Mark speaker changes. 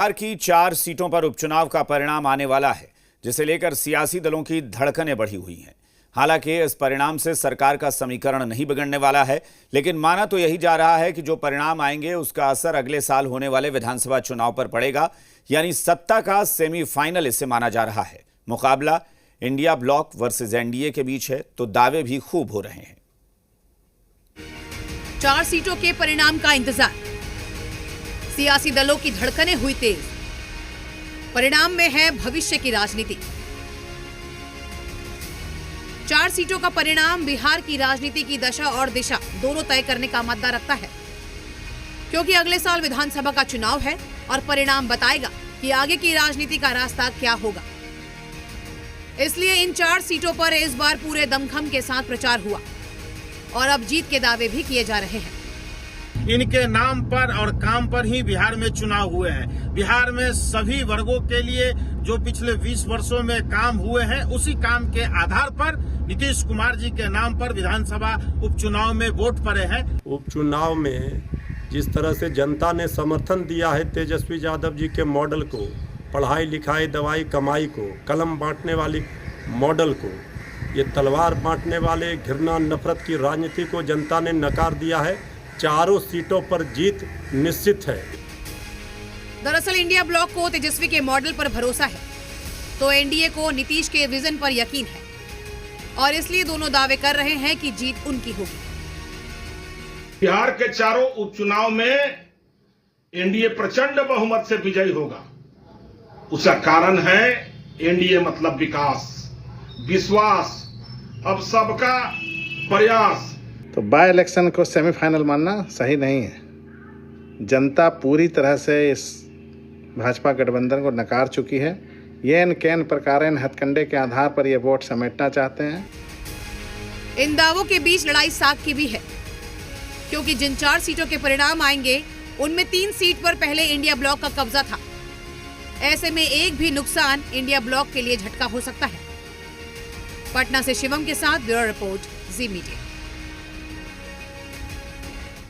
Speaker 1: बिहार की 4 सीटों पर उपचुनाव का परिणाम आने वाला है, जिसे लेकर सियासी दलों की धड़कनें बढ़ी हुई हैं। हालांकि इस परिणाम से सरकार का समीकरण नहीं बिगड़ने वाला है, लेकिन माना तो यही जा रहा है कि जो परिणाम आएंगे उसका असर अगले साल होने वाले विधानसभा चुनाव पर पड़ेगा। यानी सत्ता का सेमीफाइनल इसे माना जा रहा है। मुकाबला इंडिया ब्लॉक वर्सेस एनडीए के बीच है, तो दावे भी खूब हो रहे हैं।
Speaker 2: 4 सीटों के परिणाम का इंतजार, सियासी दलों की धड़कनें हुई तेज। परिणाम में है भविष्य की राजनीति। 4 सीटों का परिणाम बिहार की राजनीति की दशा और दिशा दोनों तय करने का मादा रखता है, क्योंकि अगले साल विधानसभा का चुनाव है और परिणाम बताएगा कि आगे की राजनीति का रास्ता क्या होगा। इसलिए इन 4 सीटों पर इस बार पूरे दमखम के साथ प्रचार हुआ और अब जीत के दावे भी किए जा रहे हैं।
Speaker 3: इनके नाम पर और काम पर ही बिहार में चुनाव हुए हैं। बिहार में सभी वर्गों के लिए जो पिछले 20 वर्षों में काम हुए हैं, उसी काम के आधार पर नीतीश कुमार जी के नाम पर विधानसभा उपचुनाव में वोट पड़े हैं।
Speaker 4: उपचुनाव में जिस तरह से जनता ने समर्थन दिया है तेजस्वी यादव जी के मॉडल को, पढ़ाई लिखाई दवाई कमाई को, कलम बांटने वाली मॉडल को, ये तलवार बांटने वाले घृणा नफरत की राजनीति को जनता ने नकार दिया है। 4 सीटों पर जीत निश्चित है।
Speaker 2: दरअसल इंडिया ब्लॉक को तेजस्वी के मॉडल पर भरोसा है, तो एनडीए को नीतीश के विजन पर यकीन है और इसलिए दोनों दावे कर रहे हैं कि जीत उनकी होगी।
Speaker 5: बिहार के 4 उपचुनाव में एनडीए प्रचंड बहुमत से विजयी होगा। उसका कारण है एनडीए मतलब विकास, विश्वास, अब सबका प्रयास।
Speaker 6: तो बाय इलेक्शन को सेमीफाइनल मानना सही नहीं है। जनता पूरी तरह से इस भाजपा गठबंधन को नकार चुकी है। येन केन प्रकारेण हथकंडे के आधार पर ये वोट समेटना चाहते हैं।
Speaker 2: इन दावों के बीच लड़ाई साख की भी है, क्योंकि जिन 4 सीटों के परिणाम आएंगे उनमें 3 सीट पर पहले इंडिया ब्लॉक का कब्जा था। ऐसे में एक भी नुकसान इंडिया ब्लॉक के लिए झटका हो सकता है। पटना से शिवम के साथ ब्यूरो रिपोर्ट, जी मीडिया।